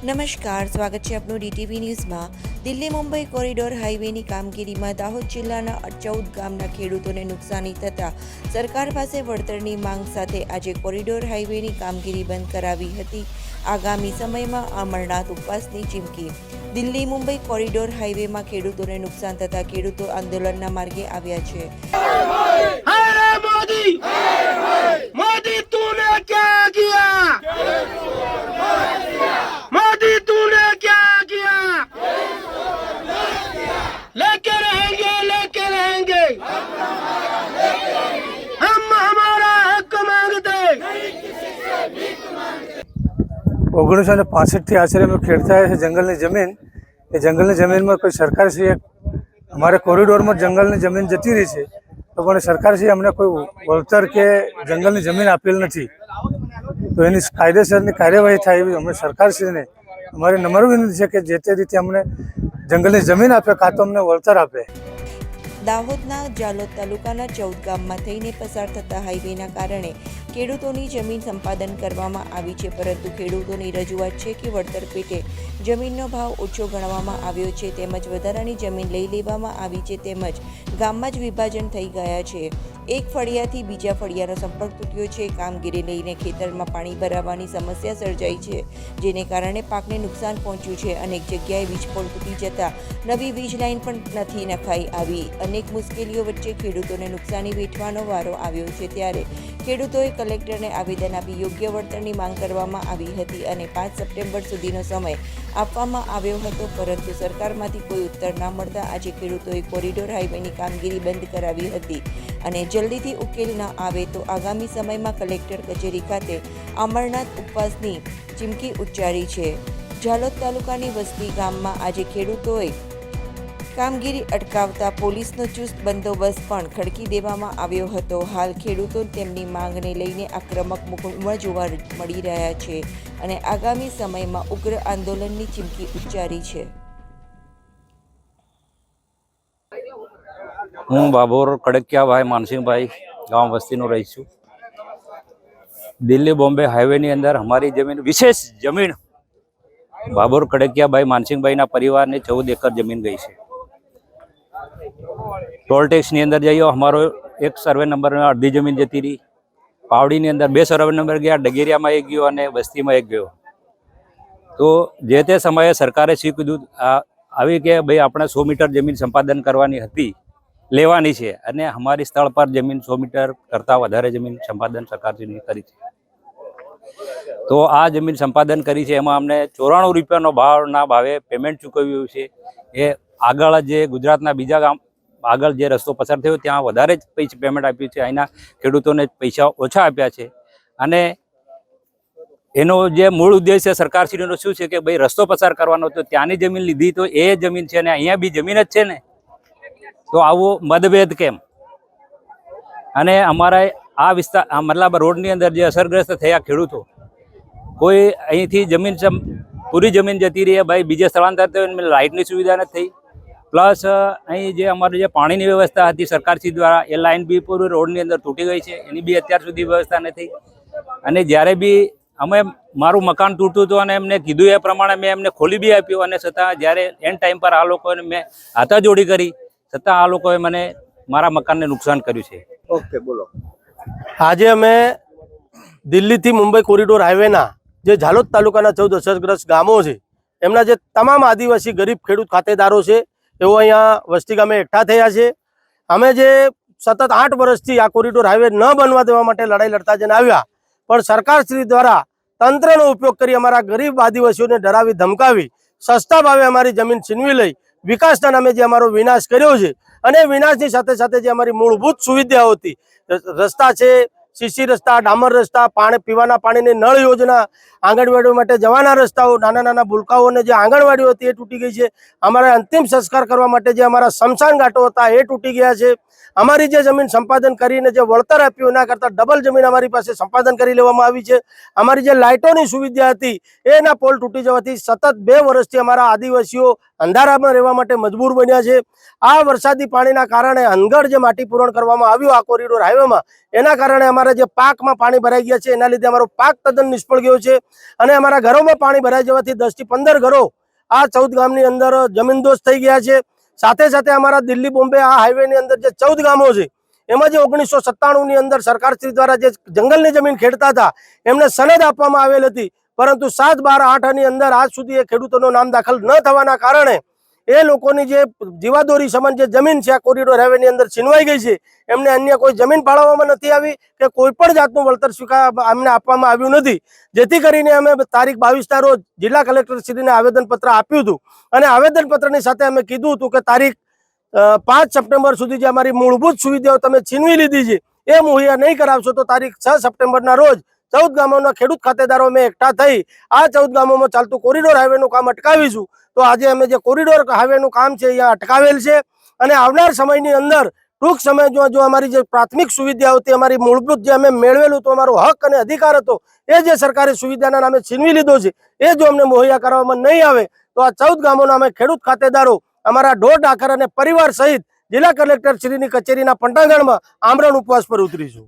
નમસ્કાર, સ્વાગત છે આપનું DTV ન્યૂઝમાં। દિલ્હી મુંબઈ કોરિડોર હાઈવેની કામગીરીમાં દાહોદ જિલ્લાના 14 ગામના ખેડૂતોને નુકસાની થતાં સરકાર પાસે વળતરની માંગ સાથે આજે કોરિડોર હાઈવેની કામગીરી બંધ કરાવી હતી। આગામી સમયમાં અમરનાથ ઉપવાસની ચીમકી। દિલ્હી મુંબઈ કોરિડોર હાઈવેમાં ખેડૂતોને નુકસાન થતાં ખેડૂતો આંદોલનના માર્ગે આવ્યા છે। मोदी तूने क्या किया? मोदी तूने क्या किया? लेके रहेंगे हम हमारा हक मांगते। 1965 થી આશરે અમે ખેડતા આવ્યા છે જંગલની જમીન। એ જંગલની જમીનમાં કોઈ સરકારશ્રીએ અમારે કોરિડોરમાં જંગલની જમીન જતી રહી છે, તો પણ સરકારશ્રીએ અમને કોઈ વળતર કે જંગલની જમીન આપેલ નથી। તો એની કાયદેસરની કાર્યવાહી થાય એવી અમે સરકારશ્રીને અમારી નમ્ર વિનંતી છે કે જે તે રીતે અમને જંગલની જમીન આપે, કાં તો અમને વળતર આપે। દાહોદના જાલોદ તાલુકાના 14 ગામમાં થઈને પસાર થતા હાઈવેના કારણે ખેડૂતોની જમીન સંપાદન કરવામાં આવી છે, પરંતુ ખેડૂતોની રજૂઆત છે કે વળતર પેટે જમીનનો ભાવ ઓછો ગણવામાં આવ્યો છે, તેમજ વધારાની જમીન લઈ લેવામાં આવી છે, તેમજ ગામમાં જ વિભાજન થઈ ગયા છે। એક ફળિયાથી બીજા ફળિયાનો સંપર્ક તૂટ્યો છે। કામગીરી લઈને ખેતરમાં પાણી ભરાવાની સમસ્યા સર્જાઈ છે, જેને કારણે પાકને નુકસાન પહોંચ્યું છે। અનેક જગ્યાએ વીજપોલ તૂટી જતા નવી વીજ લાઇન પણ નથી નખાઈ આવી। અનેક મુશ્કેલીઓ વચ્ચે ખેડૂતોને નુકસાની વેઠવાનો વારો આવ્યો છે, ત્યારે ખેડૂતોએ કલેક્ટરને આવેદન આપી યોગ્ય વળતરની માંગ કરવામાં આવી હતી અને 5 સપ્ટેમ્બર સુધીનો સમય આપવામાં આવ્યો હતો, પરંતુ સરકારમાંથી કોઈ ઉત્તર ના મળતા આજે ખેડૂતોએ કોરિડોર હાઈવેની કામગીરી બંધ કરાવી હતી અને જલ્દીથી ઉકેલ ન આવે તો આગામી સમયમાં કલેક્ટર કચેરી ખાતે અમરનાથ ઉપવાસની ચીમકી ઉચ્ચારી છે। જાલોદ તાલુકાની વસ્તી ગામમાં આજે ખેડૂતોએ કામગીરી અટકાવતા પોલીસનો ચુસ્ત બંદોબસ્ત પણ ખડકી દેવામાં આવ્યો હતો। હાલ ખેડૂતો તેમની માંગને લઈને આક્રમક મૂડમાં જોવા મળી રહ્યા છે અને આગામી સમયમાં ઉગ્ર આંદોલનની ચીમકી ઉચ્ચારી છે। હું બાબોર કડકિયાભાઈ માનસિંહભાઈ ગામ વસ્તીનો રહી છું। દિલ્હી બોમ્બે હાઈવેની અંદર અમારી જમીન વિશેષ જમીન બાબોર કડકિયાભાઈ માનસિંહભાઈના પરિવારને 14 એકર જમીન ગઈ છે। ટોલ ટેક્સની અંદર જઈએ અમારો એક સર્વે નંબરમાં અડધી જમીન જતી રહી। પાવડીની અંદર 2 સર્વે નંબર ગયા, ડગેરિયામાં એક ગયો અને બસ્તીમાં એક ગયો। તો જે તે સમયે સરકારે શું કીધું આવી કે ભાઈ આપણે 100 મીટર જમીન સંપાદન કરવાની હતી, લેવાની છે, અને અમારી સ્થળ પર જમીન 100 મીટર કરતાં વધારે જમીન સંપાદન સરકારશ્રીએ કરી છે। તો આ જમીન સંપાદન કરી છે એમાં અમને 94 રૂપિયાનો ભાવે પેમેન્ટ ચૂકવ્યું છે। એ આગળ જે ગુજરાતના બીજા ગામ આગળ જે રસ્તો પસાર થયો ત્યાં વધારે જ પૈસા પેમેન્ટ આપ્યું છે, અહીંના ખેડૂતોને પૈસા ઓછા આપ્યા છે। અને એનો જે મૂળ ઉદ્દેશ્ય સરકારશ્રીનો શું છે કે ભાઈ રસ્તો પસાર કરવાનો હતો, ત્યાંની જમીન લીધી તો એ જમીન છે ને અહીંયા બી જમીન જ છે ને, તો આવો મતભેદ કેમ? અને અમારા આ વિસ્તાર મતલબ રોડની અંદર જે અસરગ્રસ્ત થયા ખેડૂતો, કોઈ અહીંથી જમીન પૂરી જમીન જતી રહી, ભાઈ બીજે સ્થળાંતર થયું, લાઇટની સુવિધા નથી થઈ, પ્લસ અહીં જે અમારી જે પાણીની વ્યવસ્થા હતી સરકારશ્રી દ્વારા એ લાઇન બી પૂરી રોડની અંદર તૂટી ગઈ છે, એની બી અત્યાર સુધી વ્યવસ્થા નથી। અને જ્યારે બી અમે મારું મકાન તૂટ્યું હતું અને એમને કીધું એ પ્રમાણે મેં એમને ખોલી બી આપ્યું, અને છતાં જ્યારે એન્ડ ટાઈમ પર આ લોકોને મેં હાથાજોડી કરી, છતાં આ લોકોએ મને મારા મકાનને નુકસાન કર્યું છે। ઓકે, બોલો। આજે અમે દિલ્હીથી મુંબઈ કોરિડોર હાઈવેના જે જાલોદ તાલુકાના 14 અસરગ્રસ્ત ગામો છે એમના જે તમામ આદિવાસી ગરીબ ખેડૂત ખાતેદારો છે એઓ અહીંયા વસ્તી ગામે એકઠા થયા છે। અમે જે સતત 8 વર્ષથી આ કોરિડોર હાઈવે ન બનવા દેવા માટે લડાઈ લડતા જઈને આવ્યા, પણ સરકારશ્રી દ્વારા તંત્રનો ઉપયોગ કરી અમારા ગરીબ આદિવાસીઓને ડરાવી ધમકાવી સસ્તા ભાવે અમારી જમીન છીનવી લઈ વિકાસના નામે જે અમારો વિનાશ કર્યો છે, અને વિનાશની સાથે સાથે જે અમારી મૂળભૂત સુવિધાઓ હતી, રસ્તા છે, સીસી રસ્તા, ડામર રસ્તા, પીવાના પાણીની નળ યોજના, આંગણવાડીઓ માટે જવાના રસ્તાઓ, નાના નાના ભૂલકાઓને જે આંગણવાડીઓ હતી એ તૂટી ગઈ છે। અમારા અંતિમ સંસ્કાર કરવા માટે જે અમારા સ્મશાન ઘાટો હતા એ તૂટી ગયા છે। અમારી જે જમીન સંપાદન કરીને જે વળતર આપ્યું એના કરતાં ડબલ જમીન અમારી પાસે સંપાદન કરી લેવામાં આવી છે. અમારી જે લાઇટોની સુવિધા હતી એના પોલ તૂટી જવાથી સતત 2 વર્ષથી અમારા આદિવાસીઓ અંધારામાં રહેવા માટે મજબૂર બન્યા છે. આ વરસાદી પાણીના કારણે અનગઢ જે માટી પૂરણ કરવામાં આવ્યું આ કોરિડોર હાઈવેમાં, એના કારણે અમારા જે પાકમાં પાણી ભરાઈ ગયા છે, એના લીધે અમારો પાક તદ્દન નિષ્ફળ ગયો છે અને અમારા ઘરોમાં પાણી ભરાઈ જવાથી 10 થી 15 ઘરો આ 14 ગામની અંદર જમીનદોસ્ત થઈ ગયા છે. સાથે સાથે અમારા દિલ્હી બોમ્બે આ હાઈવેની અંદર જે 14 ગામો છે એમાં જે 1997 ની અંદર સરકારશ્રી દ્વારા જે જંગલની જમીન ખેડતા હતા એમને સનદ આપવામાં આવેલ હતી, પરંતુ 7, 12, 8 ની અંદર આજ સુધી એ ખેડૂતોનું નામ દાખલ ન થવાના કારણે એ લોકોની જે જીવાદોરી સમાન જે જમીન છે આ કોરિડોર હાઈવેની અંદર છીનવાઈ ગઈ છે. એમને અન્ય કોઈ જમીન ફાળવવામાં નથી આવી કે કોઈ પણ જાતનું વળતર અમને આપવામાં આવ્યું નથી. જેથી કરીને અમે તારીખ 22 રોજ જિલ્લા કલેક્ટરશ્રીને આવેદનપત્ર આપ્યું હતું અને આવેદનપત્રની સાથે અમે કીધું હતું કે તારીખ 5 સપ્ટેમ્બર સુધી જે અમારી મૂળભૂત સુવિધાઓ તમે છીનવી લીધી છે એ મુહૈયા નહીં કરાવશો તો તારીખ 6 સપ્ટેમ્બરના રોજ 14 ગામોના ખેડૂત ખાતેદારો અમે એકઠા થઈ આ 14 ગામોમાં ચાલતું કોરિડોર હાઈવેનું કામ અટકાવીશું. તો આજે અમે જે કોરિડોર હાઈવેનું કામ છે અહીંયા અટકાવેલ છે અને આવનાર સમયની અંદર ટૂંક સમય જો અમારી જે પ્રાથમિક સુવિધાઓ હતી, અમારી મૂળભૂત જે અમે મેળવેલું હતું, અમારો હક અને અધિકાર હતો, એ જે સરકારી સુવિધાના નામે છીનવી લીધો છે એ જો અમને મુહૈયા કરવામાં નહીં આવે તો આ 14 ગામોના અમે ખેડૂત ખાતેદારો અમારા ઢોર ઢાંખર અને પરિવાર સહિત જિલ્લા કલેક્ટર શ્રીની કચેરીના પંટાગણમાં આમરણ ઉપવાસ પર ઉતરીશું.